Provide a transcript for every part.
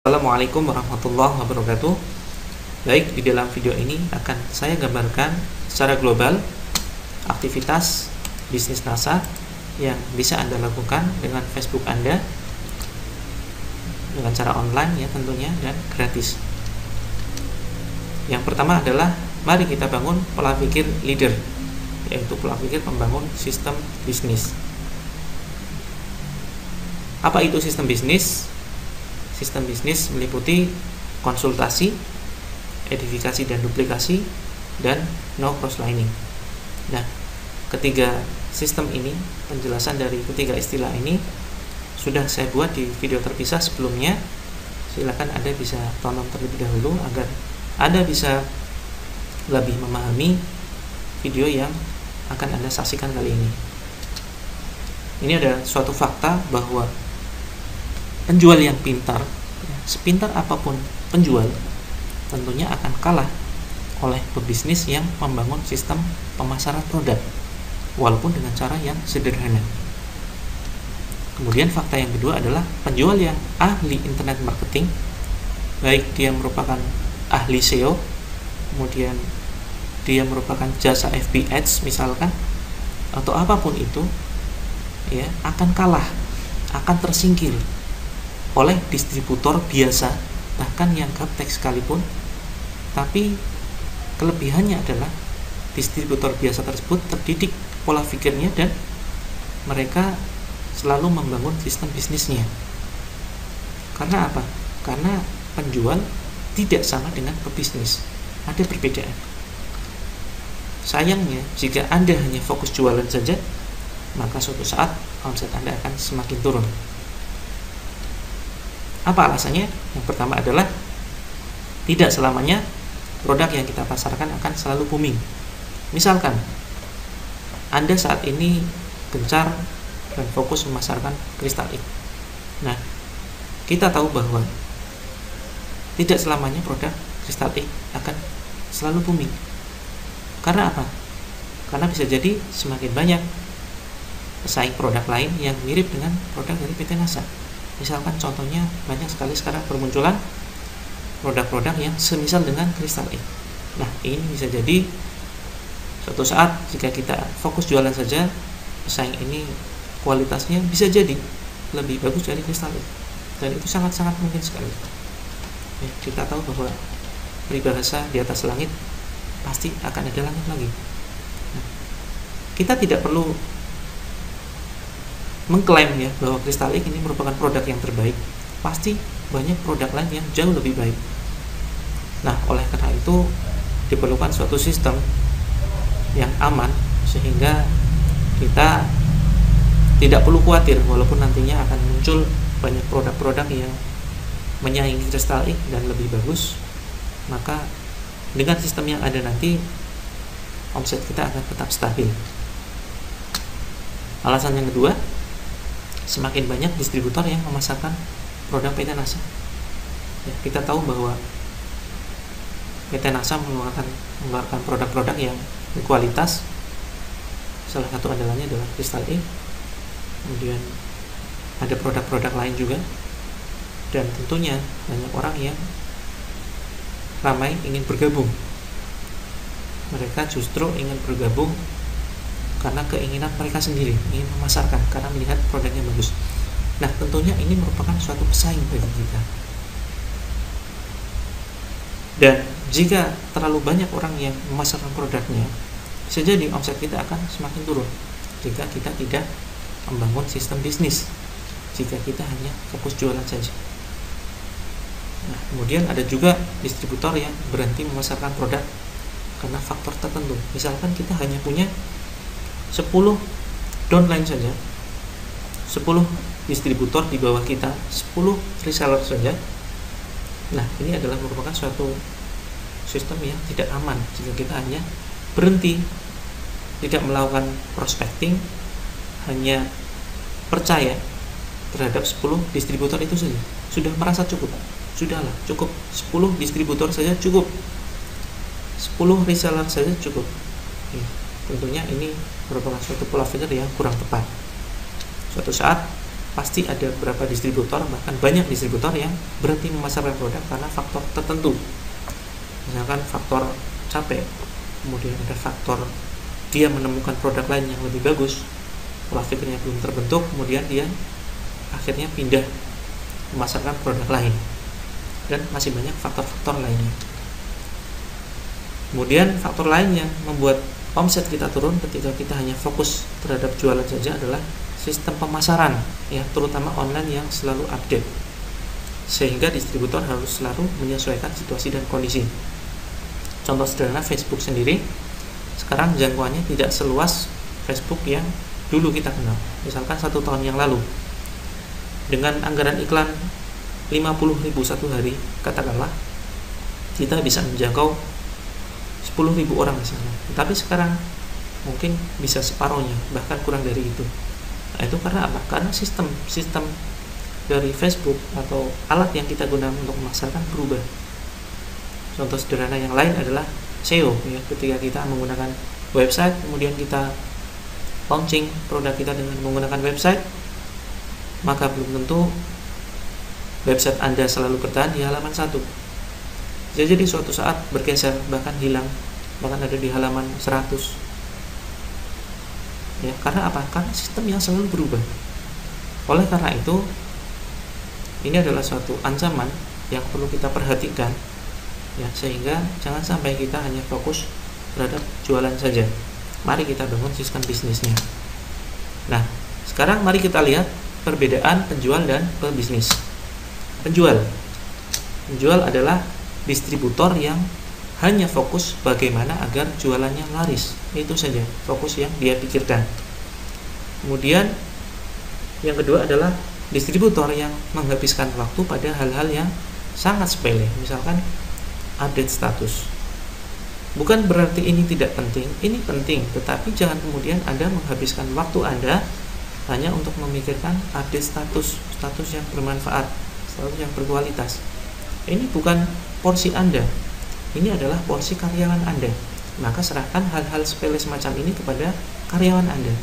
Assalamualaikum warahmatullahi wabarakatuh. Baik, di dalam video ini akan saya gambarkan secara global aktivitas bisnis NASA yang bisa Anda lakukan dengan Facebook Anda dengan cara online ya tentunya, dan gratis. Yang pertama adalah mari kita bangun pola pikir leader, yaitu pola pikir membangun sistem bisnis. Apa itu sistem bisnis? Sistem bisnis meliputi konsultasi, edifikasi dan duplikasi, dan no cross-lining. Nah, ketiga sistem ini, penjelasan dari ketiga istilah ini sudah saya buat di video terpisah sebelumnya. Silakan Anda bisa tonton terlebih dahulu agar Anda bisa lebih memahami video yang akan Anda saksikan kali ini. Ini adalah suatu fakta bahwa penjual yang pintar, sepintar apapun penjual, tentunya akan kalah oleh pebisnis yang membangun sistem pemasaran produk, walaupun dengan cara yang sederhana. Kemudian fakta yang kedua adalah penjual yang ahli internet marketing, baik dia merupakan ahli SEO, kemudian dia merupakan jasa FB Ads misalkan, atau apapun itu, ya akan kalah, akan tersingkir oleh distributor biasa, bahkan yang gaptek sekalipun. Tapi kelebihannya adalah distributor biasa tersebut terdidik pola pikirnya dan mereka selalu membangun sistem bisnisnya. Karena apa? Karena penjual tidak sama dengan pebisnis, ada perbedaan. Sayangnya jika Anda hanya fokus jualan saja, maka suatu saat omset Anda akan semakin turun. Apa alasannya? Yang pertama adalah tidak selamanya produk yang kita pasarkan akan selalu booming. Misalkan Anda saat ini gencar dan fokus memasarkan Crystal X. Nah, kita tahu bahwa tidak selamanya produk Crystal X akan selalu booming. Karena apa? Karena bisa jadi semakin banyak pesaing produk lain yang mirip dengan produk dari PT NASA. Misalkan contohnya banyak sekali sekarang bermunculan produk-produk yang semisal dengan Crystal X. Nah, ini bisa jadi suatu saat jika kita fokus jualan saja, pesaing ini kualitasnya bisa jadi lebih bagus dari Crystal X, dan itu sangat-sangat mungkin sekali. Ya, kita tahu bahwa peribahasa di atas langit pasti akan ada langit lagi. Nah, kita tidak perlu mengklaim ya bahwa Crystal X ini merupakan produk yang terbaik. Pasti banyak produk lain yang jauh lebih baik. Nah, oleh karena itu diperlukan suatu sistem yang aman sehingga kita tidak perlu khawatir walaupun nantinya akan muncul banyak produk-produk yang menyaingi Crystal X dan lebih bagus. Maka dengan sistem yang ada nanti omset kita akan tetap stabil. Alasan yang kedua, semakin banyak distributor yang memasarkan produk PT NASA. Ya, kita tahu bahwa PT NASA mengeluarkan produk-produk yang berkualitas. Salah satu andalannya adalah Crystal X. Kemudian ada produk-produk lain juga. Dan tentunya banyak orang yang ramai ingin bergabung. Mereka justru ingin bergabung karena keinginan mereka sendiri, ingin memasarkan karena melihat produknya bagus. Nah, tentunya ini merupakan suatu pesaing bagi kita. Dan jika terlalu banyak orang yang memasarkan produknya, bisa jadi omset kita akan semakin turun jika kita tidak membangun sistem bisnis, jika kita hanya fokus jualan saja. Nah, kemudian ada juga distributor yang berhenti memasarkan produk karena faktor tertentu. Misalkan kita hanya punya 10 downline saja, 10 distributor di bawah kita, 10 reseller saja. Nah, ini adalah merupakan suatu sistem yang tidak aman jika kita hanya berhenti, tidak melakukan prospecting, hanya percaya terhadap 10 distributor itu saja, sudah merasa cukup. Sudahlah, cukup 10 distributor saja cukup, 10 reseller saja cukup. Tentunya ini merupakan suatu pola pikir yang kurang tepat. Suatu saat pasti ada beberapa distributor, bahkan banyak distributor yang berhenti memasarkan produk karena faktor tertentu. Misalkan faktor capek, kemudian ada faktor dia menemukan produk lain yang lebih bagus, pola pikirnya belum terbentuk, kemudian dia akhirnya pindah memasarkan produk lain, dan masih banyak faktor-faktor lainnya. Kemudian faktor lain yang membuat omset kita turun ketika kita hanya fokus terhadap jualan saja adalah sistem pemasaran, ya, terutama online yang selalu update, sehingga distributor harus selalu menyesuaikan situasi dan kondisi. Contoh sederhana, Facebook sendiri sekarang jangkauannya tidak seluas Facebook yang dulu kita kenal. Misalkan 1 tahun yang lalu, dengan anggaran iklan 50.000 satu hari, katakanlah, kita bisa menjangkau 10.000 orang di sana. Tapi sekarang mungkin bisa separuhnya, bahkan kurang dari itu. Nah, itu karena apa? Karena sistem dari Facebook atau alat yang kita gunakan untuk memasarkan berubah. Contoh sederhana yang lain adalah SEO, ya. Ketika kita menggunakan website, kemudian kita launching produk kita dengan menggunakan website, maka belum tentu website Anda selalu bertahan di halaman 1. Jadi suatu saat bergeser, bahkan hilang, bahkan ada di halaman 100. Ya, karena apa? Karena sistem yang selalu berubah. Oleh karena itu, ini adalah suatu ancaman yang perlu kita perhatikan, ya, sehingga jangan sampai kita hanya fokus terhadap jualan saja. Mari kita bangun sistem bisnisnya. Nah, sekarang mari kita lihat perbedaan penjual dan pebisnis. Penjual adalah distributor yang hanya fokus bagaimana agar jualannya laris. Itu saja fokus yang dia pikirkan. Kemudian yang kedua adalah distributor yang menghabiskan waktu pada hal-hal yang sangat sepele, misalkan update status. Bukan berarti ini tidak penting, ini penting, tetapi jangan kemudian Anda menghabiskan waktu Anda hanya untuk memikirkan update status yang bermanfaat, status yang berkualitas. Ini bukan porsi Anda, ini adalah porsi karyawan Anda. Maka serahkan hal-hal sepele semacam ini kepada karyawan Anda.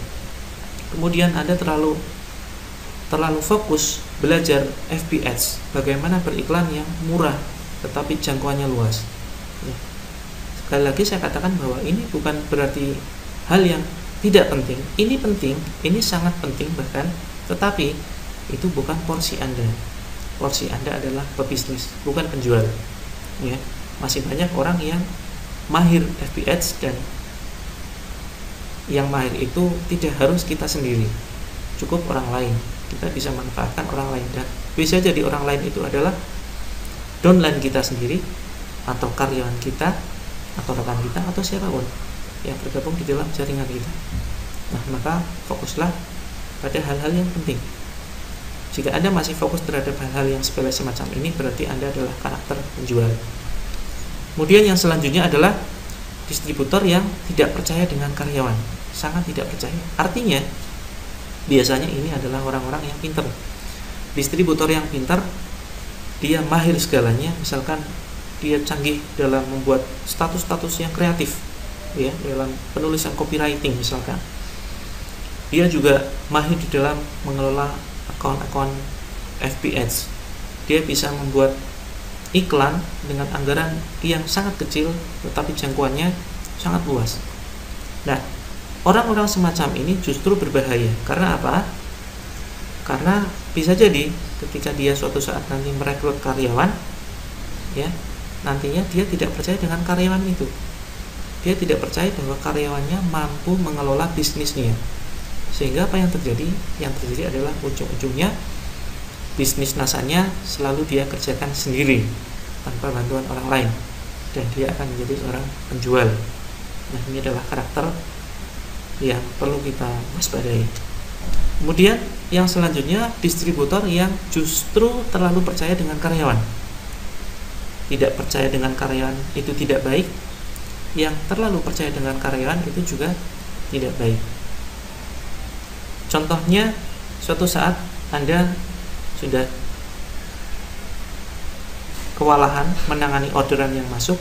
Kemudian Anda terlalu fokus belajar FB Ads, bagaimana beriklan yang murah tetapi jangkauannya luas. Ya. Sekali lagi saya katakan bahwa ini bukan berarti hal yang tidak penting. Ini penting, ini sangat penting bahkan, tetapi itu bukan porsi Anda. Porsi Anda adalah pebisnis, bukan penjual. Ya. Masih banyak orang yang mahir FB Ads, dan yang mahir itu tidak harus kita sendiri, cukup orang lain. Kita bisa manfaatkan orang lain, dan bisa jadi orang lain itu adalah downline kita sendiri, atau karyawan kita, atau rekan kita, atau siapapun yang bergabung di dalam jaringan kita. Nah, maka fokuslah pada hal-hal yang penting. Jika Anda masih fokus terhadap hal-hal yang sepele semacam ini, berarti Anda adalah karakter penjual. Kemudian yang selanjutnya adalah distributor yang tidak percaya dengan karyawan, sangat tidak percaya. Artinya, biasanya ini adalah orang-orang yang pintar. Distributor yang pintar, dia mahir segalanya, misalkan dia canggih dalam membuat status-status yang kreatif, ya, dalam penulisan copywriting misalkan. Dia juga mahir di dalam mengelola akun-akun FB Ads. Dia bisa membuat iklan dengan anggaran yang sangat kecil tetapi jangkauannya sangat luas. Nah, orang-orang semacam ini justru berbahaya. Karena apa? Karena bisa jadi ketika dia suatu saat nanti merekrut karyawan, ya, nantinya dia tidak percaya dengan karyawan itu. Dia tidak percaya bahwa karyawannya mampu mengelola bisnisnya. Sehingga apa yang terjadi? Yang terjadi adalah ujung-ujungnya bisnis nasanya selalu dia kerjakan sendiri tanpa bantuan orang lain, dan dia akan menjadi seorang penjual. Nah, ini adalah karakter yang perlu kita waspadai. Kemudian yang selanjutnya, distributor yang justru terlalu percaya dengan karyawan. Tidak percaya dengan karyawan itu tidak baik, yang terlalu percaya dengan karyawan itu juga tidak baik. Contohnya, suatu saat Anda sudah kewalahan menangani orderan yang masuk,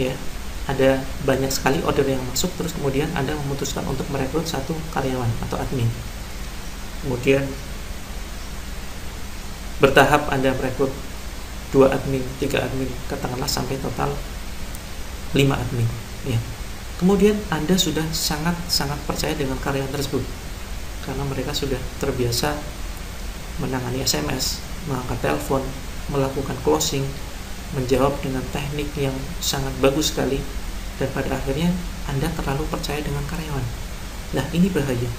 ya, ada banyak sekali order yang masuk, terus kemudian Anda memutuskan untuk merekrut satu karyawan atau admin. Kemudian bertahap Anda merekrut 2 admin, 3 admin, katakanlah sampai total 5 admin, ya. Kemudian Anda sudah sangat percaya dengan karyawan tersebut karena mereka sudah terbiasa menangani SMS, mengangkat telepon, melakukan closing, menjawab dengan teknik yang sangat bagus sekali, dan pada akhirnya Anda terlalu percaya dengan karyawan. Nah, ini bahaya.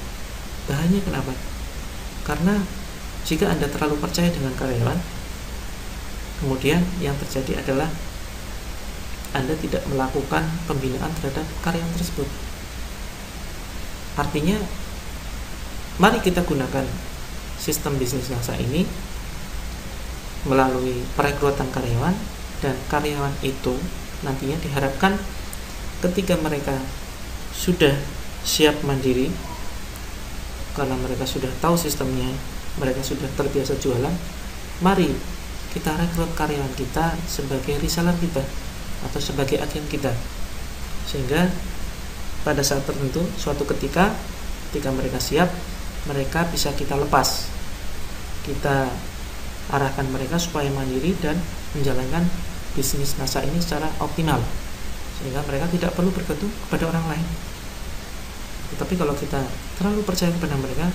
Bahayanya kenapa? Karena jika Anda terlalu percaya dengan karyawan, kemudian yang terjadi adalah Anda tidak melakukan pembinaan terhadap karyawan tersebut. Artinya, mari kita gunakan sistem bisnis NASA ini melalui perekrutan karyawan, dan karyawan itu nantinya diharapkan ketika mereka sudah siap mandiri karena mereka sudah tahu sistemnya, mereka sudah terbiasa jualan, mari kita rekrut karyawan kita sebagai reseller kita atau sebagai agen kita, sehingga pada saat tertentu suatu ketika mereka siap, mereka bisa kita lepas, kita arahkan mereka supaya mandiri dan menjalankan bisnis NASA ini secara optimal, sehingga mereka tidak perlu bergantung kepada orang lain. Tetapi kalau kita terlalu percaya kepada mereka,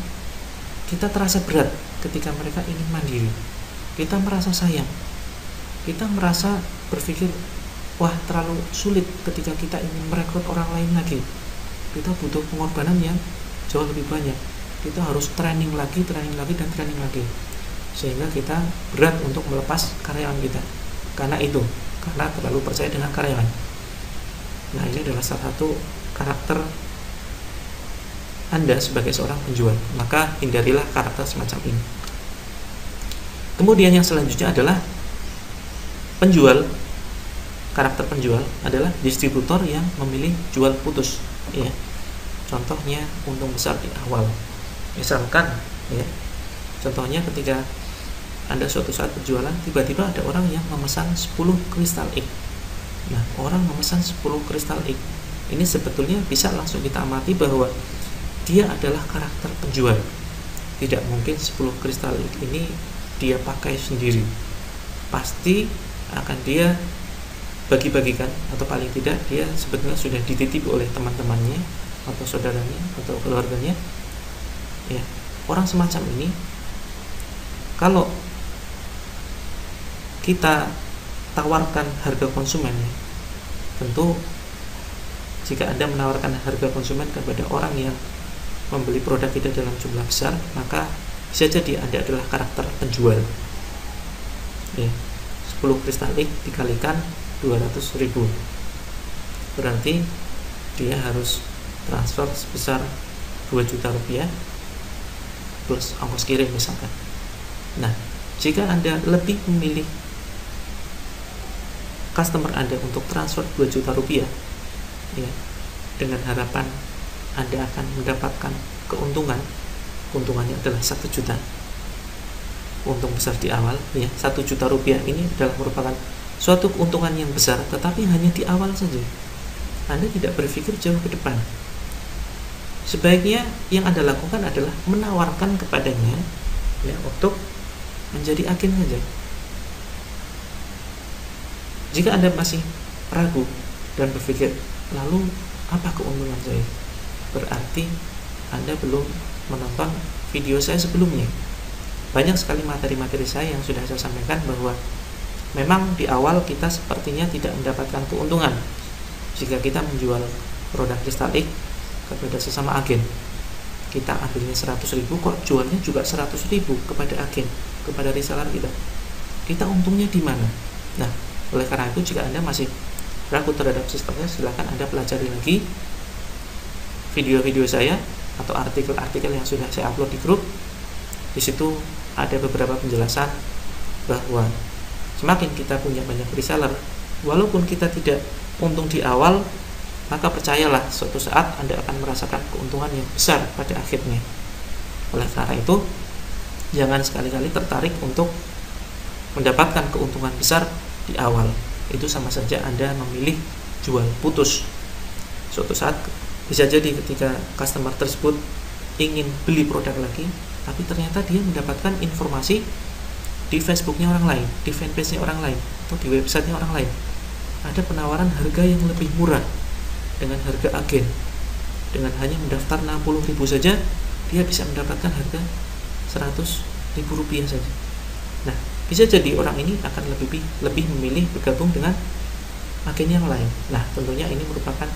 kita terasa berat ketika mereka ingin mandiri, kita merasa sayang, kita merasa berpikir, wah terlalu sulit ketika kita ingin merekrut orang lain lagi, kita butuh pengorbanan yang jauh lebih banyak, kita harus training lagi, sehingga kita berat untuk melepas karyawan kita karena terlalu percaya dengan karyawan. Nah, ini adalah salah satu karakter Anda sebagai seorang penjual, maka hindarilah karakter semacam ini. Kemudian yang selanjutnya adalah penjual. Karakter penjual adalah distributor yang memilih jual putus, ya. Contohnya untung besar di awal. Misalkan, ya, contohnya ketika Anda suatu saat berjualan, tiba-tiba ada orang yang memesan 10 kristal X. Nah, orang memesan 10 kristal X ini sebetulnya bisa langsung kita amati bahwa dia adalah karakter penjual. Tidak mungkin 10 kristal X ini dia pakai sendiri. Pasti akan dia bagi-bagikan, atau paling tidak dia sebetulnya sudah dititip oleh teman-temannya atau saudaranya atau keluarganya, ya. Orang semacam ini, kalau kita tawarkan harga konsumen, ya, tentu jika Anda menawarkan harga konsumen kepada orang yang membeli produk kita dalam jumlah besar, maka bisa jadi Anda adalah karakter penjual, ya. 10 kristal X dikalikan 200.000, berarti dia harus transfer sebesar 2 juta rupiah plus ongkos kirim misalkan. Nah, jika Anda lebih memilih customer Anda untuk transfer 2 juta rupiah, ya, dengan harapan Anda akan mendapatkan keuntungannya adalah 1 juta, untung besar di awal, ya. 1 juta rupiah ini adalah merupakan suatu keuntungan yang besar, tetapi hanya di awal saja. Anda tidak berpikir jauh ke depan. Sebaiknya yang Anda lakukan adalah menawarkan kepadanya, ya, untuk menjadi agen saja. Jika Anda masih ragu dan berpikir, lalu apa keuntungan saya? Berarti Anda belum menonton video saya sebelumnya. Banyak sekali materi-materi saya yang sudah saya sampaikan bahwa memang di awal kita sepertinya tidak mendapatkan keuntungan jika kita menjual produk kristal X kepada sesama agen. Kita ambilnya 100.000, kok jualnya juga 100.000 kepada agen, kepada reseller kita. Kita untungnya di mana? Nah, oleh karena itu jika Anda masih ragu terhadap sistemnya, silakan Anda pelajari lagi video-video saya atau artikel-artikel yang sudah saya upload di grup. Di situ ada beberapa penjelasan bahwa semakin kita punya banyak reseller, walaupun kita tidak untung di awal, maka percayalah suatu saat Anda akan merasakan keuntungan yang besar pada akhirnya. Oleh karena itu, jangan sekali-kali tertarik untuk mendapatkan keuntungan besar di awal. Itu sama saja Anda memilih jual putus. Suatu saat bisa jadi ketika customer tersebut ingin beli produk lagi, tapi ternyata dia mendapatkan informasi di Facebooknya orang lain, di fanpage-nya orang lain, atau di websitenya orang lain, ada penawaran harga yang lebih murah dengan harga agen. Dengan hanya mendaftar 60.000 saja, dia bisa mendapatkan harga 100.000 rupiah saja. Nah, bisa jadi orang ini akan lebih memilih bergabung dengan agen yang lain. Nah, tentunya ini merupakan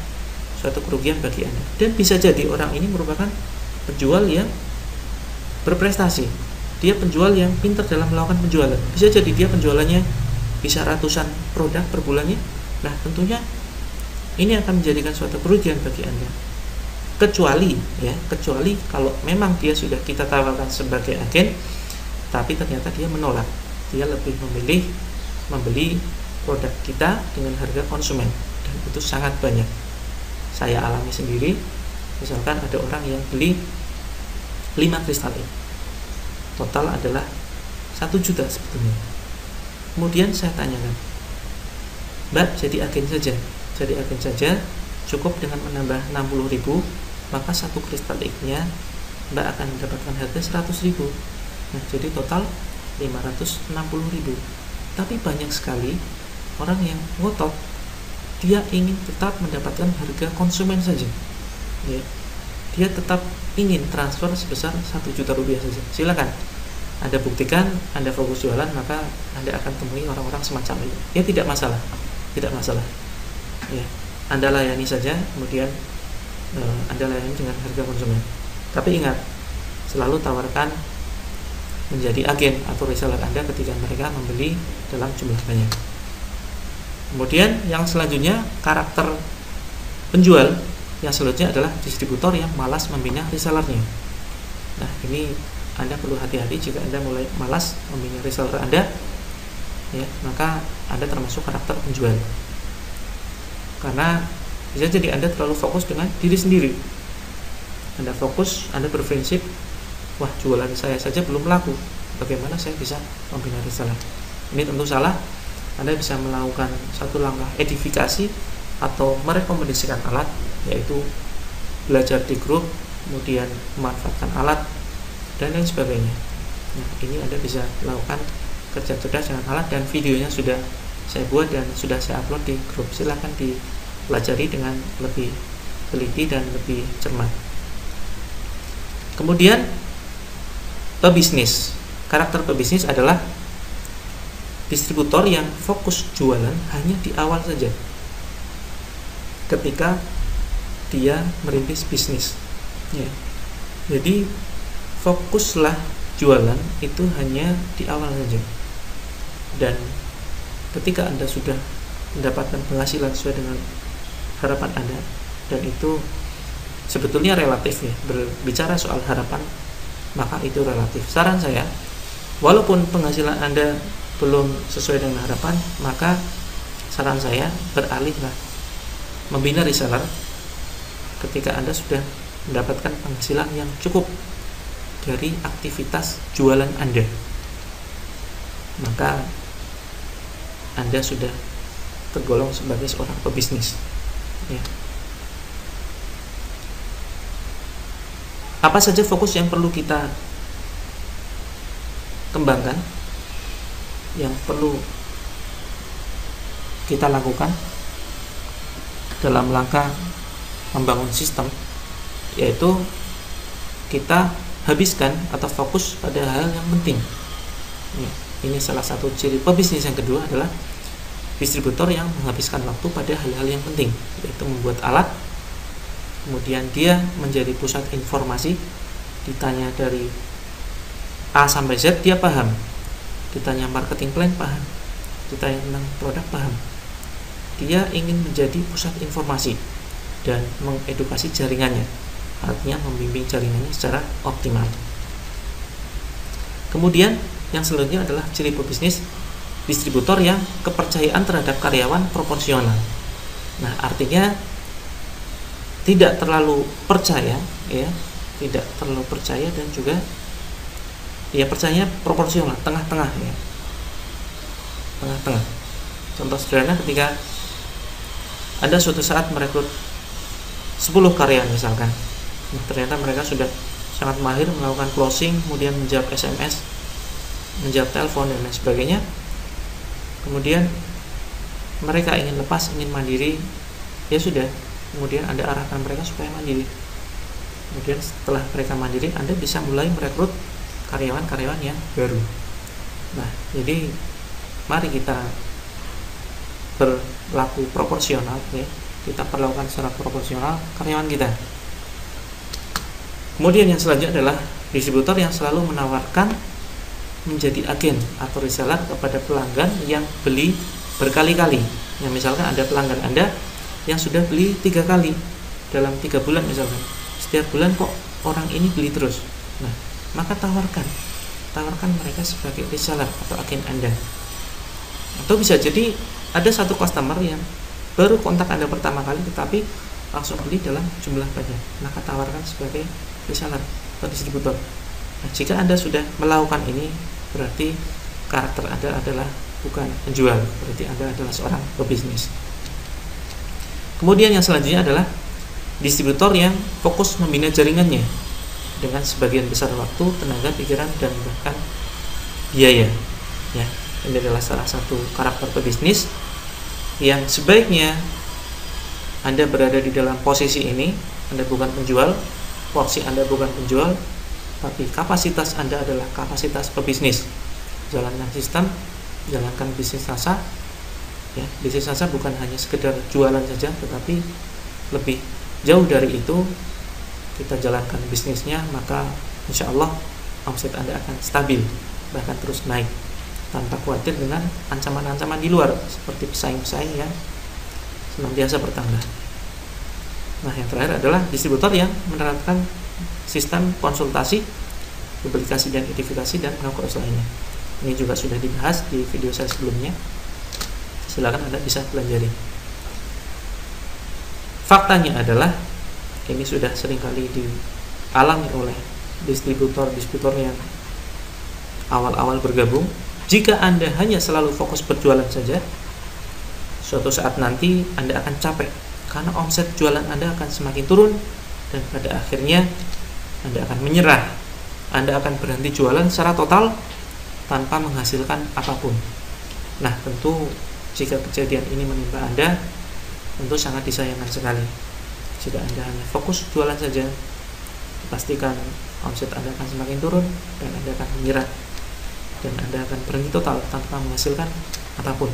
suatu kerugian bagi Anda. Dan bisa jadi orang ini merupakan penjual yang berprestasi. Dia penjual yang pintar dalam melakukan penjualan. Bisa jadi dia penjualannya bisa ratusan produk per bulannya. Nah, tentunya ini akan menjadikan suatu kerugian bagi Anda. Kecuali kalau memang dia sudah kita tawarkan sebagai agen, tapi ternyata dia menolak. Dia lebih memilih membeli produk kita dengan harga konsumen, dan itu sangat banyak. Saya alami sendiri. Misalkan ada orang yang beli 5 kristal ini, total adalah 1 juta sebetulnya. Kemudian saya tanyakan, Mbak, jadi agen saja, cukup dengan menambah 60.000, maka 1 kristal X-nya Mbak akan mendapatkan harga 100.000. Nah, jadi total 560.000. Tapi banyak sekali orang yang ngotot, dia ingin tetap mendapatkan harga konsumen saja, ya. Dia tetap ingin transfer sebesar 1 juta rupiah saja. Silakan Anda buktikan, Anda fokus jualan, maka Anda akan temui orang-orang semacam itu. Ya, tidak masalah. Ya, Anda layani saja, kemudian Anda layani dengan harga konsumen. Tapi ingat, selalu tawarkan menjadi agen atau reseller Anda ketika mereka membeli dalam jumlah banyak. Kemudian yang selanjutnya, karakter penjual yang selanjutnya adalah distributor yang malas membina resellernya. Nah, ini Anda perlu hati-hati. Jika Anda mulai malas membina reseller Anda, ya, maka Anda termasuk karakter penjual. Karena bisa jadi Anda terlalu fokus dengan diri sendiri. Anda fokus, Anda berprinsip, wah, jualan saya saja belum laku, bagaimana saya bisa membina reseller? Ini tentu salah. Anda bisa melakukan satu langkah edifikasi atau merekomendasikan alat, yaitu belajar di grup, kemudian memanfaatkan alat, dan lain sebagainya. Nah, ini Anda bisa lakukan kerja cerdas dengan alat, dan videonya sudah saya buat dan sudah saya upload di grup. Silahkan dipelajari dengan lebih teliti dan lebih cermat. Kemudian pebisnis. Karakter pebisnis adalah distributor yang fokus jualan hanya di awal saja, ketika dia merintis bisnis, ya. Jadi fokuslah jualan itu hanya di awal saja, dan ketika Anda sudah mendapatkan penghasilan sesuai dengan harapan Anda, dan itu sebetulnya relatif, ya. Berbicara soal harapan, maka itu relatif. Saran saya, walaupun penghasilan Anda belum sesuai dengan harapan, maka saran saya beralihlah membina reseller ketika Anda sudah mendapatkan penghasilan yang cukup dari aktivitas jualan Anda. Maka Anda sudah tergolong sebagai seorang pebisnis, ya. Apa saja fokus yang perlu kita kembangkan, yang perlu kita lakukan dalam langkah membangun sistem, yaitu kita habiskan atau fokus pada hal yang penting, ya. Ini salah satu ciri pebisnis. Yang kedua adalah distributor yang menghabiskan waktu pada hal-hal yang penting, yaitu membuat alat, kemudian dia menjadi pusat informasi. Ditanya dari A sampai Z, dia paham. Ditanya marketing plan, paham. Ditanya tentang produk, paham. Dia ingin menjadi pusat informasi dan mengedukasi jaringannya, artinya membimbing jaringannya secara optimal. Kemudian yang selanjutnya adalah ciri pebisnis, distributor yang kepercayaan terhadap karyawan proporsional. Nah, artinya tidak terlalu percaya, ya, tidak terlalu percaya, dan juga ya percaya proporsional, tengah-tengah, ya, tengah-tengah. Contoh sederhana, ketika Anda suatu saat merekrut 10 karyawan misalkan, ternyata mereka sudah sangat mahir melakukan closing, kemudian menjawab SMS, menjawab telepon dan lain sebagainya. Kemudian mereka ingin lepas, ingin mandiri, ya sudah, kemudian Anda arahkan mereka supaya mandiri. Kemudian setelah mereka mandiri, Anda bisa mulai merekrut karyawan-karyawan yang baru. Nah, jadi mari kita berlaku proporsional, ya. Kita perlakukan secara proporsional karyawan kita. Kemudian yang selanjutnya adalah distributor yang selalu menawarkan menjadi agen atau reseller kepada pelanggan yang beli berkali-kali. Yang misalkan ada pelanggan Anda yang sudah beli 3 kali dalam 3 bulan misalkan. Setiap bulan kok orang ini beli terus. Nah, maka tawarkan mereka sebagai reseller atau agen Anda. Atau bisa jadi ada satu customer yang baru kontak Anda pertama kali tetapi langsung beli dalam jumlah banyak, maka tawarkan sebagai reseller atau distributor. Nah, jika Anda sudah melakukan ini, berarti karakter Anda adalah bukan penjual, berarti Anda adalah seorang pebisnis. Kemudian yang selanjutnya adalah distributor yang fokus membina jaringannya dengan sebagian besar waktu, tenaga, pikiran, dan bahkan biaya. Ya, ini adalah salah satu karakter pebisnis yang sebaiknya Anda berada di dalam posisi ini. Anda bukan penjual, porsi Anda bukan penjual, tapi kapasitas Anda adalah kapasitas pebisnis. Jalankan sistem, jalankan bisnis NASA. Ya, bisnis NASA bukan hanya sekedar jualan saja, tetapi lebih jauh dari itu. Kita jalankan bisnisnya, maka insya Allah omset Anda akan stabil, bahkan terus naik, tanpa khawatir dengan ancaman-ancaman di luar seperti pesaing-pesaing yang senantiasa bertambah. Nah, yang terakhir adalah distributor yang menerapkan sistem konsultasi, publikasi dan identifikasi dan progres lainnya. Ini juga sudah dibahas di video saya sebelumnya. Silakan Anda bisa pelajari. Faktanya adalah ini sudah seringkali dialami oleh distributor yang awal-awal bergabung. Jika Anda hanya selalu fokus berjualan saja, suatu saat nanti Anda akan capek karena omset jualan Anda akan semakin turun dan pada akhirnya Anda akan menyerah. Anda akan berhenti jualan secara total tanpa menghasilkan apapun. Nah, tentu jika kejadian ini menimpa Anda, tentu sangat disayangkan sekali. Jika Anda hanya fokus jualan saja, pastikan omset Anda akan semakin turun dan Anda akan menyerah dan Anda akan berhenti total tanpa menghasilkan apapun.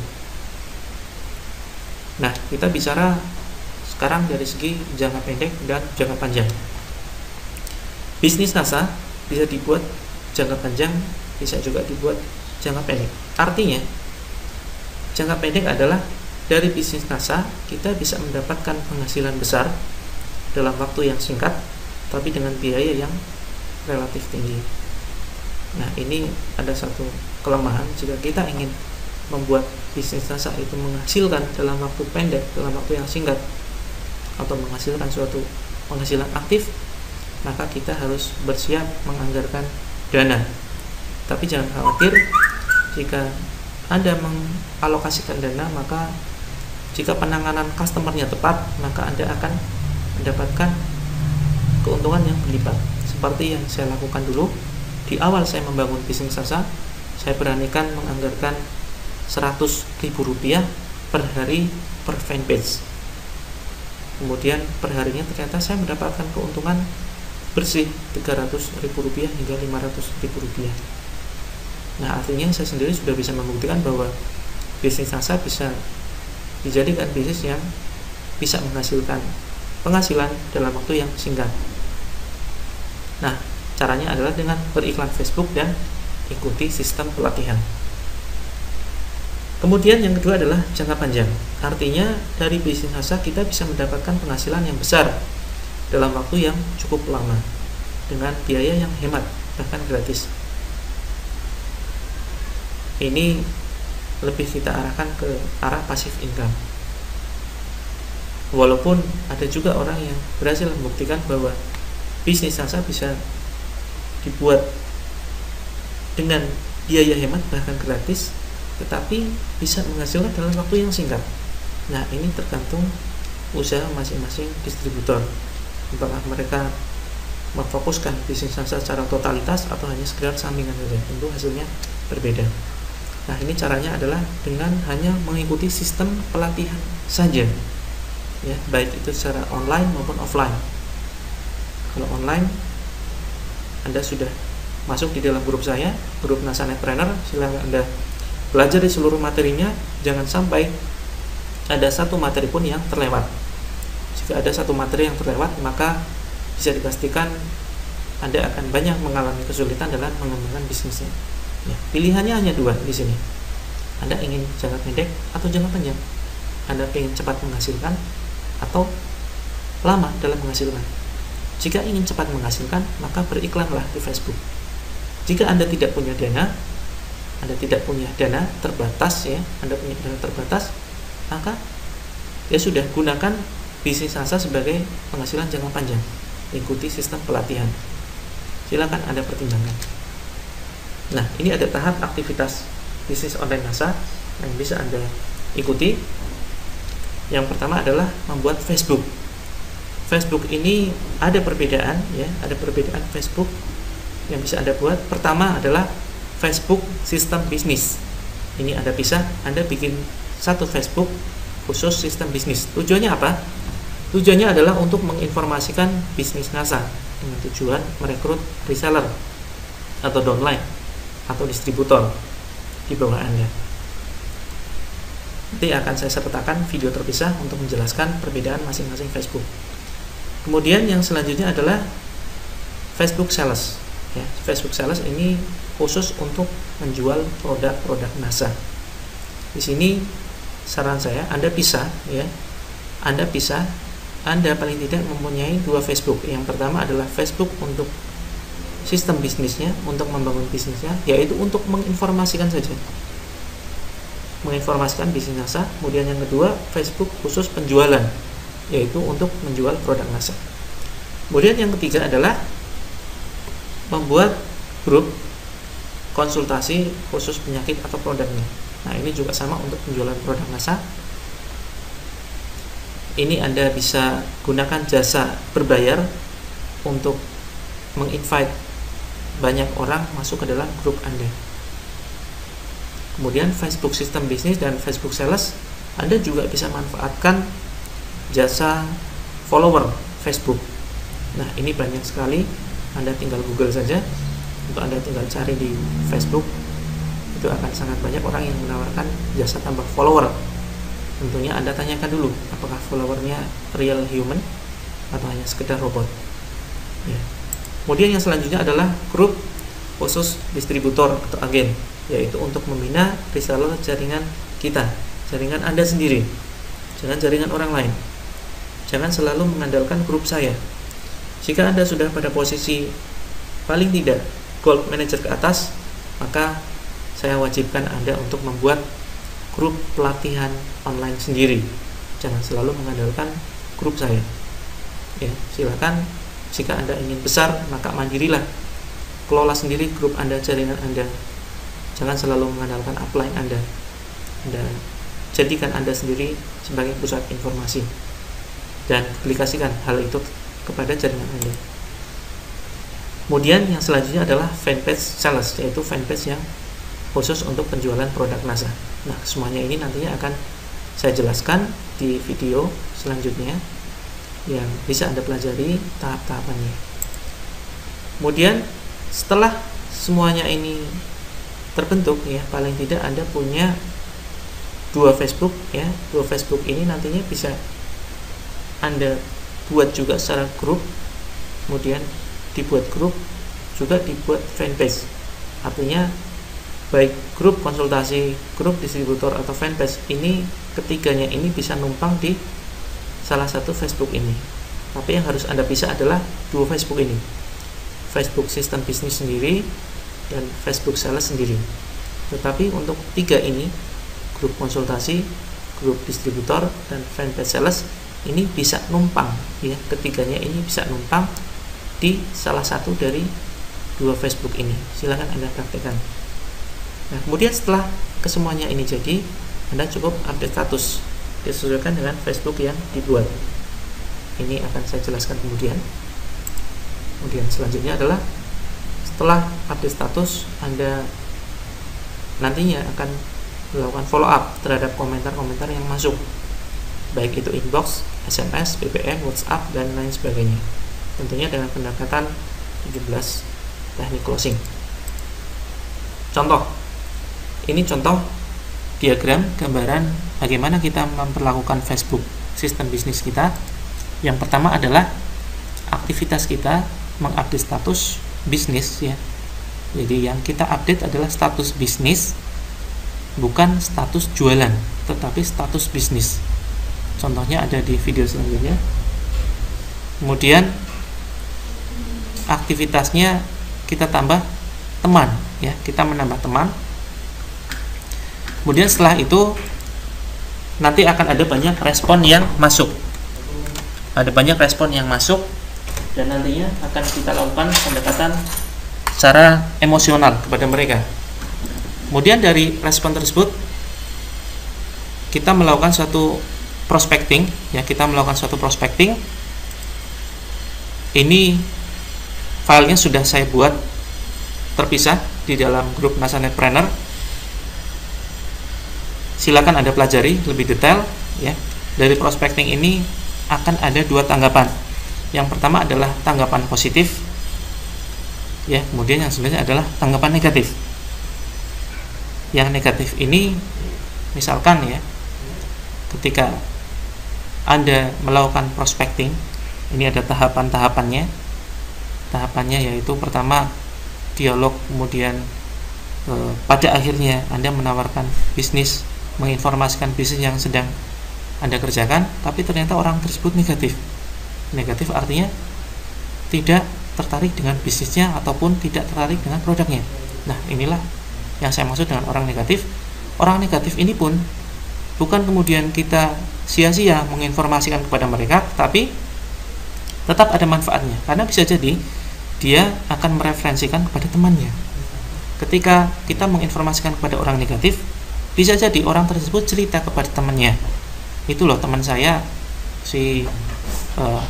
Nah, kita bicara sekarang dari segi jangka pendek dan jangka panjang. Bisnis NASA bisa dibuat jangka panjang, bisa juga dibuat jangka pendek. Artinya, jangka pendek adalah dari bisnis NASA kita bisa mendapatkan penghasilan besar dalam waktu yang singkat, tapi dengan biaya yang relatif tinggi. Nah, ini ada satu kelemahan jika kita ingin membuat bisnis NASA itu menghasilkan dalam waktu pendek, dalam waktu yang singkat, atau menghasilkan suatu penghasilan aktif, maka kita harus bersiap menganggarkan dana. Tapi jangan khawatir, jika Anda mengalokasikan dana, maka jika penanganan customernya tepat, maka Anda akan mendapatkan keuntungan yang berlipat. Seperti yang saya lakukan dulu di awal saya membangun bisnis NASA, saya beranikan menganggarkan Rp100.000 per hari per fanpage. Kemudian per harinya ternyata saya mendapatkan keuntungan bersih Rp300.000 hingga Rp500.000. Nah, artinya saya sendiri sudah bisa membuktikan bahwa bisnis NASA bisa dijadikan bisnis yang bisa menghasilkan penghasilan dalam waktu yang singkat. Nah, caranya adalah dengan beriklan Facebook dan ikuti sistem pelatihan. Kemudian yang kedua adalah jangka panjang. Artinya dari bisnis NASA kita bisa mendapatkan penghasilan yang besar dalam waktu yang cukup lama dengan biaya yang hemat, bahkan gratis. Ini lebih kita arahkan ke arah passive income. Walaupun ada juga orang yang berhasil membuktikan bahwa bisnis NASA bisa dibuat dengan biaya hemat bahkan gratis, tetapi bisa menghasilkan dalam waktu yang singkat. Nah, ini tergantung usaha masing-masing distributor. Apakah mereka memfokuskan bisnis Anda secara totalitas atau hanya sekedar sampingan saja, tentu hasilnya berbeda. Nah, ini caranya adalah dengan hanya mengikuti sistem pelatihan saja, ya, baik itu secara online maupun offline. Kalau online, Anda sudah masuk di dalam grup saya, grup NASA Netpreneur, silahkan Anda belajar di seluruh materinya, jangan sampai ada satu materi pun yang terlewat. Jika ada satu materi yang terlewat, maka bisa dipastikan Anda akan banyak mengalami kesulitan dalam mengembangkan bisnisnya. Ya, pilihannya hanya dua di sini. Anda ingin jangka pendek atau jangka panjang. Anda ingin cepat menghasilkan atau lama dalam menghasilkan. Jika ingin cepat menghasilkan, maka beriklanlah di Facebook. Jika Anda tidak punya dana, terbatas, ya, Anda punya dana terbatas, maka ya sudah, gunakan bisnis Anda sebagai penghasilan jangka panjang. Ikuti sistem pelatihan. Silakan Anda pertimbangkan. Nah, ini ada tahap aktivitas bisnis online NASA yang bisa Anda ikuti. Yang pertama adalah membuat Facebook. Facebook ini ada perbedaan, ya, ada perbedaan Facebook yang bisa Anda buat. Pertama adalah Facebook sistem bisnis. Ini Anda bisa, Anda bikin satu Facebook khusus sistem bisnis. Tujuannya apa? Tujuannya adalah untuk menginformasikan bisnis NASA dengan tujuan merekrut reseller atau downline atau distributor di bawah Anda. Nanti akan saya sertakan video terpisah untuk menjelaskan perbedaan masing-masing Facebook. Kemudian yang selanjutnya adalah Facebook Sales. Ya, Facebook Sales ini khusus untuk menjual produk-produk NASA. Di sini saran saya, Anda paling tidak mempunyai dua Facebook. Yang pertama adalah Facebook untuk sistem bisnisnya, untuk membangun bisnisnya, yaitu untuk menginformasikan saja, menginformasikan bisnis NASA. Kemudian yang kedua, Facebook khusus penjualan, yaitu untuk menjual produk NASA. Kemudian yang ketiga adalah membuat grup konsultasi khusus penyakit atau produknya. Nah, ini juga sama untuk penjualan produk NASA. Ini Anda bisa gunakan jasa berbayar untuk menginvite banyak orang masuk ke dalam grup Anda. Kemudian Facebook sistem bisnis dan Facebook sales, Anda juga bisa manfaatkan jasa follower Facebook. Nah, ini banyak sekali. Anda tinggal Google saja, untuk Anda tinggal cari di Facebook, itu akan sangat banyak orang yang menawarkan jasa tambah follower. Tentunya Anda tanyakan dulu, apakah followernya real human atau hanya sekedar robot, ya. Kemudian yang selanjutnya adalah grup khusus distributor atau agen, yaitu untuk membina reseller jaringan kita, jaringan Anda sendiri, jangan jaringan orang lain. Jangan selalu mengandalkan grup saya. Jika Anda sudah pada posisi paling tidak gold manager ke atas, maka saya wajibkan Anda untuk membuat grup pelatihan online sendiri. Jangan selalu mengandalkan grup saya. Ya, silakan. Jika Anda ingin besar, maka mandirilah. Kelola sendiri grup Anda, jaringan Anda. Jangan selalu mengandalkan upline Anda. Anda jadikan Anda sendiri sebagai pusat informasi dan aplikasikan hal itu kepada jaringan Anda. Kemudian yang selanjutnya adalah fanpage sales, yaitu fanpage yang khusus untuk penjualan produk NASA. Nah, semuanya ini nantinya akan saya jelaskan di video selanjutnya yang bisa Anda pelajari tahap-tahapannya. Kemudian setelah semuanya ini terbentuk, ya, paling tidak Anda punya dua Facebook, ya. Dua Facebook ini nantinya bisa Anda buat juga secara grup, kemudian dibuat grup juga dibuat fanpage. Artinya baik grup konsultasi, grup distributor atau fanpage ini, ketiganya ini bisa numpang di salah satu Facebook ini. Tapi yang harus Anda bisa adalah dua Facebook ini, Facebook sistem bisnis sendiri dan Facebook sales sendiri. Tetapi untuk tiga ini, grup konsultasi, grup distributor, dan fanpage sales, ini bisa numpang, ya, ketiganya ini bisa numpang di salah satu dari dua Facebook ini. Silahkan Anda praktekkan. Nah, kemudian setelah kesemuanya ini jadi, Anda cukup update status disesuaikan dengan Facebook yang dibuat. Ini akan saya jelaskan kemudian. Kemudian selanjutnya adalah setelah update status, Anda nantinya akan melakukan follow up terhadap komentar-komentar yang masuk, baik itu inbox, SMS, BBM, WhatsApp, dan lain sebagainya. Tentunya dengan pendekatan 17 teknik closing. Contoh, ini contoh diagram gambaran bagaimana kita memperlakukan Facebook sistem bisnis kita. Yang pertama adalah aktivitas kita mengupdate status bisnis ya. Jadi yang kita update adalah status bisnis, bukan status jualan, tetapi status bisnis. Contohnya ada di video selanjutnya. Kemudian aktivitasnya kita tambah teman ya, kita menambah teman. Kemudian setelah itu nanti akan ada banyak respon yang masuk. Ada banyak respon yang masuk dan nantinya akan kita lakukan pendekatan secara emosional kepada mereka. Kemudian dari respon tersebut kita melakukan suatu prospecting ya, kita melakukan suatu prospecting. Ini filenya sudah saya buat terpisah di dalam grup NASA Netpreneur. Silakan Anda pelajari lebih detail ya. Dari prospecting ini akan ada dua tanggapan. Yang pertama adalah tanggapan positif ya, kemudian yang selanjutnya adalah tanggapan negatif. Yang negatif ini misalkan ya, ketika Anda melakukan prospecting, ini ada tahapan-tahapannya. Tahapannya yaitu pertama dialog, kemudian pada akhirnya Anda menawarkan bisnis, menginformasikan bisnis yang sedang Anda kerjakan, tapi ternyata orang tersebut negatif. Negatif artinya tidak tertarik dengan bisnisnya ataupun tidak tertarik dengan produknya. Nah, inilah yang saya maksud dengan orang negatif. Orang negatif ini pun bukan kemudian kita sia-sia menginformasikan kepada mereka, tapi tetap ada manfaatnya, karena bisa jadi dia akan mereferensikan kepada temannya. Ketika kita menginformasikan kepada orang negatif, bisa jadi orang tersebut cerita kepada temannya, itu loh teman saya si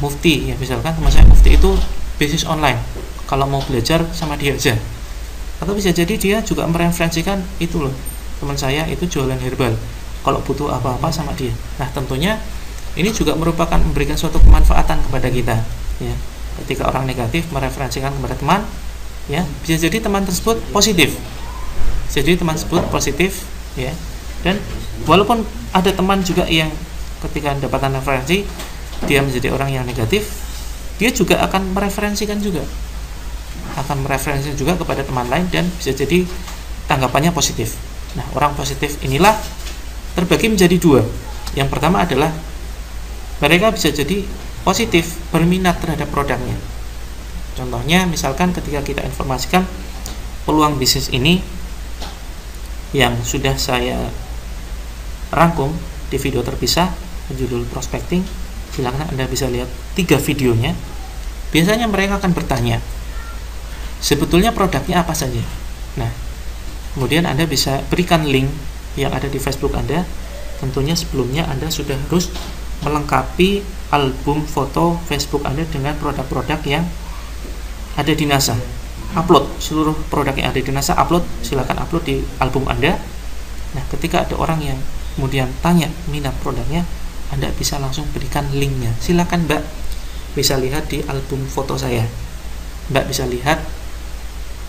Mufti ya, misalkan teman saya Mufti itu bisnis online, kalau mau belajar sama dia aja. Atau bisa jadi dia juga mereferensikan, itu loh teman saya itu jualan herbal, kalau butuh apa-apa sama dia. Nah, tentunya ini juga merupakan memberikan suatu kemanfaatan kepada kita ya. Ketika orang negatif mereferensikan kepada teman ya, bisa jadi teman tersebut positif, jadi teman tersebut positif ya. Dan walaupun ada teman juga yang ketika mendapatkan referensi dia menjadi orang yang negatif, dia juga akan mereferensikan juga kepada teman lain dan bisa jadi tanggapannya positif. Nah, orang positif inilah terbagi menjadi dua. Yang pertama adalah mereka bisa jadi positif, berminat terhadap produknya. Contohnya misalkan ketika kita informasikan peluang bisnis ini yang sudah saya rangkum di video terpisah berjudul prospecting, silakan Anda bisa lihat 3 videonya. Biasanya mereka akan bertanya, sebetulnya produknya apa saja. Nah, kemudian Anda bisa berikan link yang ada di Facebook Anda. Tentunya sebelumnya Anda sudah harus melengkapi album foto Facebook Anda dengan produk-produk yang ada di NASA. Upload seluruh produk yang ada di NASA, silakan upload di album Anda. Nah, ketika ada orang yang kemudian tanya minat produknya, Anda bisa langsung berikan linknya. Silakan Mbak, bisa lihat di album foto saya. Mbak bisa lihat,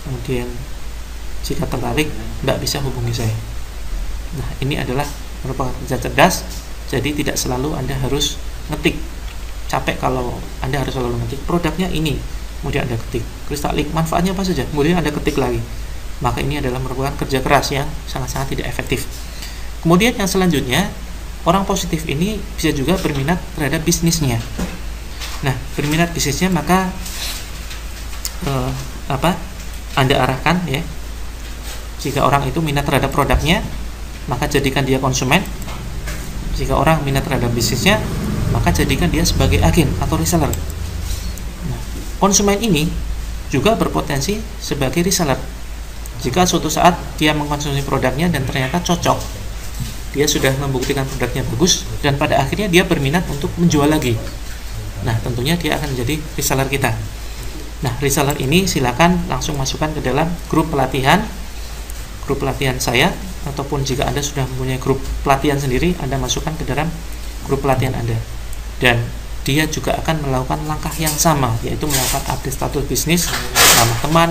kemudian jika tertarik Mbak bisa hubungi saya. Nah, ini adalah merupakan kerja cerdas. Jadi tidak selalu Anda harus ngetik. Capek kalau Anda harus selalu ngetik produknya ini, kemudian Anda ketik Crystalink, manfaatnya apa saja, kemudian Anda ketik lagi. Maka ini adalah merupakan kerja keras yang sangat-sangat tidak efektif. Kemudian yang selanjutnya, orang positif ini bisa juga berminat terhadap bisnisnya. Nah, berminat bisnisnya maka Anda arahkan ya. Jika orang itu minat terhadap produknya, maka jadikan dia konsumen. Jika orang minat terhadap bisnisnya, maka jadikan dia sebagai agen atau reseller. Nah, konsumen ini juga berpotensi sebagai reseller. Jika suatu saat dia mengkonsumsi produknya dan ternyata cocok, dia sudah membuktikan produknya bagus, dan pada akhirnya dia berminat untuk menjual lagi. Nah, tentunya dia akan menjadi reseller kita. Nah, reseller ini silakan langsung masukkan ke dalam grup pelatihan saya, ataupun jika Anda sudah mempunyai grup pelatihan sendiri, Anda masukkan ke dalam grup pelatihan Anda. Dan dia juga akan melakukan langkah yang sama, yaitu melakukan update status bisnis, nama teman,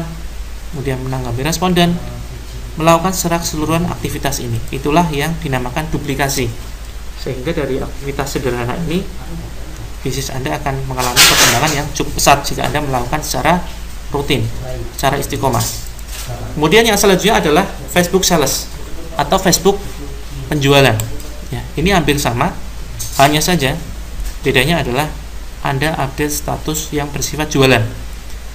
kemudian menanggapi responden, melakukan secara keseluruhan aktivitas ini. Itulah yang dinamakan duplikasi. Sehingga dari aktivitas sederhana ini, bisnis Anda akan mengalami perkembangan yang cukup pesat jika Anda melakukan secara rutin, secara istiqomah. Kemudian yang selanjutnya adalah Facebook Sales atau Facebook penjualan. Ya, ini hampir sama, hanya saja bedanya adalah Anda update status yang bersifat jualan.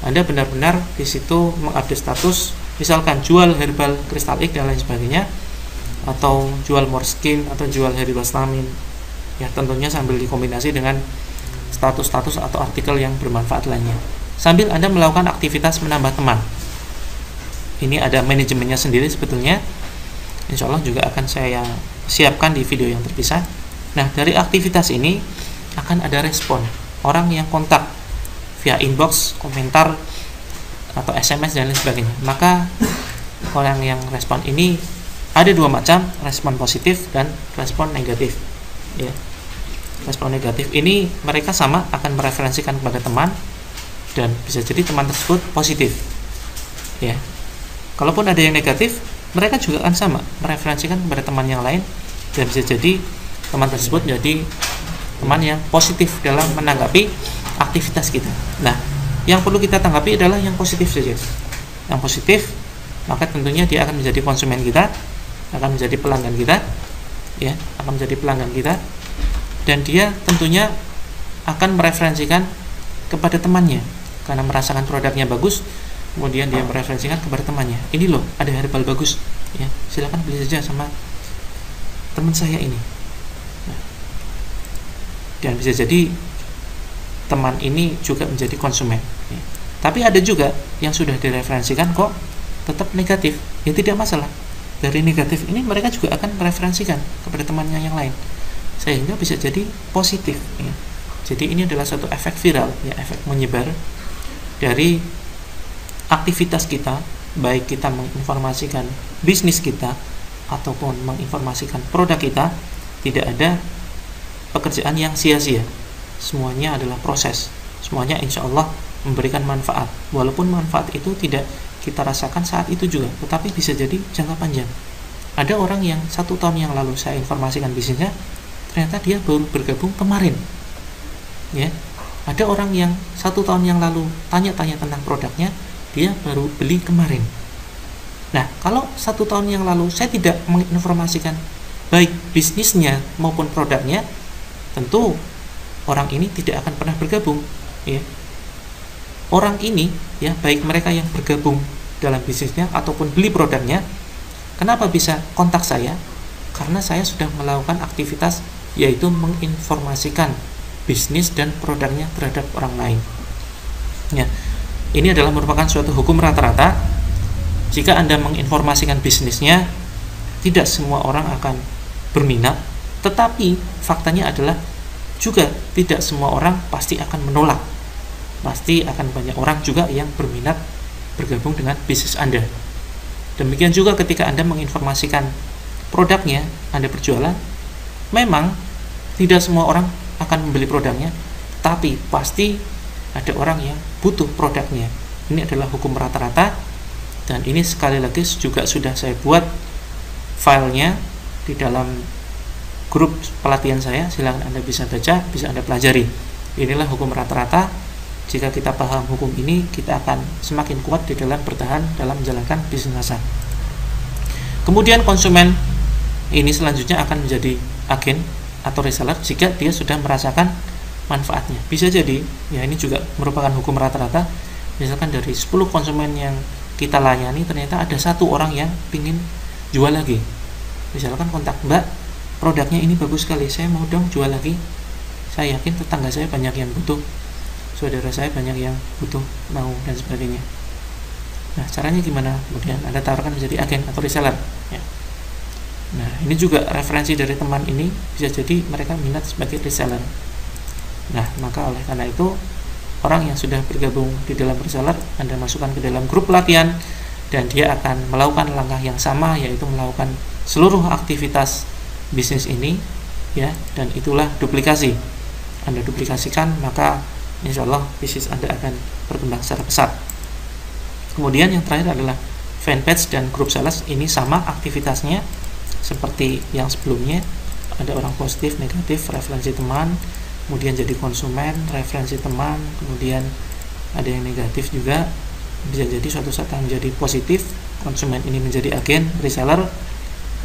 Anda benar-benar di situ mengupdate status, misalkan jual herbal Crystal X dan lain sebagainya, atau jual Morskin atau jual herbal Stamin. Ya, tentunya sambil dikombinasi dengan status-status atau artikel yang bermanfaat lainnya. Sambil Anda melakukan aktivitas menambah teman. Ini ada manajemennya sendiri sebetulnya. Insya Allah juga akan saya siapkan di video yang terpisah. Nah, dari aktivitas ini akan ada respon orang yang kontak via inbox, komentar, atau SMS dan lain sebagainya. Maka orang yang respon ini ada dua macam, respon positif dan respon negatif. Ya. Respon negatif ini mereka sama akan mereferensikan kepada teman, dan bisa jadi teman tersebut positif. Ya. Kalaupun ada yang negatif, mereka juga akan sama mereferensikan kepada teman yang lain, dan bisa jadi teman tersebut jadi teman yang positif dalam menanggapi aktivitas kita. Nah, yang perlu kita tanggapi adalah yang positif saja. Yang positif, maka tentunya dia akan menjadi konsumen kita, akan menjadi pelanggan kita, ya, akan menjadi pelanggan kita, dan dia tentunya akan mereferensikan kepada temannya karena merasakan produknya bagus. Kemudian dia mereferensikan kepada temannya, ini loh ada herbal bagus, ya, silakan beli saja sama teman saya ini. Nah, dan bisa jadi teman ini juga menjadi konsumen, ya. Tapi ada juga yang sudah direferensikan kok tetap negatif, ya tidak masalah. Dari negatif ini mereka juga akan mereferensikan kepada temannya yang lain, sehingga bisa jadi positif, ya. Jadi ini adalah satu efek viral, ya, efek menyebar dari aktivitas kita, baik kita menginformasikan bisnis kita ataupun menginformasikan produk kita. Tidak ada pekerjaan yang sia-sia, semuanya adalah proses, semuanya insya Allah memberikan manfaat, walaupun manfaat itu tidak kita rasakan saat itu juga, tetapi bisa jadi jangka panjang. Ada orang yang 1 tahun yang lalu saya informasikan bisnisnya, ternyata dia baru bergabung kemarin, ya. Ada orang yang 1 tahun yang lalu tanya-tanya tentang produknya, dia baru beli kemarin. Nah, kalau 1 tahun yang lalu saya tidak menginformasikan baik bisnisnya maupun produknya, tentu orang ini tidak akan pernah bergabung, ya. Orang ini, ya, baik mereka yang bergabung dalam bisnisnya ataupun beli produknya, kenapa bisa kontak saya? Karena saya sudah melakukan aktivitas, yaitu menginformasikan bisnis dan produknya terhadap orang lain, ya. Ini adalah merupakan suatu hukum rata-rata. Jika Anda menginformasikan bisnisnya, tidak semua orang akan berminat, tetapi faktanya adalah juga tidak semua orang pasti akan menolak. Pasti akan banyak orang juga yang berminat bergabung dengan bisnis Anda. Demikian juga ketika Anda menginformasikan produknya, Anda berjualan, memang tidak semua orang akan membeli produknya, tapi pasti ada orang yang butuh produknya. Ini adalah hukum rata-rata, dan ini sekali lagi juga sudah saya buat filenya di dalam grup pelatihan saya. Silakan Anda bisa baca, bisa Anda pelajari. Inilah hukum rata-rata. Jika kita paham hukum ini, kita akan semakin kuat di dalam bertahan dalam menjalankan bisnis masa. Kemudian konsumen ini selanjutnya akan menjadi agen atau reseller jika dia sudah merasakan manfaatnya. Bisa jadi, ya, ini juga merupakan hukum rata-rata. Misalkan dari 10 konsumen yang kita layani, ternyata ada 1 orang yang ingin jual lagi. Misalkan kontak, Mbak, produknya ini bagus sekali, saya mau dong jual lagi. Saya yakin tetangga saya banyak yang butuh, saudara saya banyak yang butuh, mau, dan sebagainya. Nah, caranya gimana? Kemudian Anda tawarkan menjadi agen atau reseller, ya. Nah, ini juga referensi dari teman ini, bisa jadi mereka minat sebagai reseller. Nah, maka oleh karena itu orang yang sudah bergabung di dalam reseller Anda masukkan ke dalam grup pelatihan, dan dia akan melakukan langkah yang sama, yaitu melakukan seluruh aktivitas bisnis ini, ya, dan itulah duplikasi. Anda duplikasikan, maka insya Allah bisnis Anda akan berkembang secara pesat. Kemudian yang terakhir adalah fanpage dan grup sales. Ini sama aktivitasnya seperti yang sebelumnya, ada orang positif, negatif, referensi teman, kemudian jadi konsumen, referensi teman, kemudian ada yang negatif juga, bisa jadi suatu saat menjadi positif, konsumen ini menjadi agen reseller,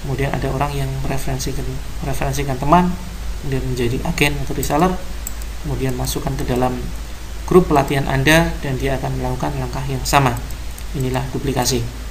kemudian ada orang yang mereferensikan teman, kemudian menjadi agen atau reseller, kemudian masukkan ke dalam grup pelatihan Anda dan dia akan melakukan langkah yang sama. Inilah duplikasi.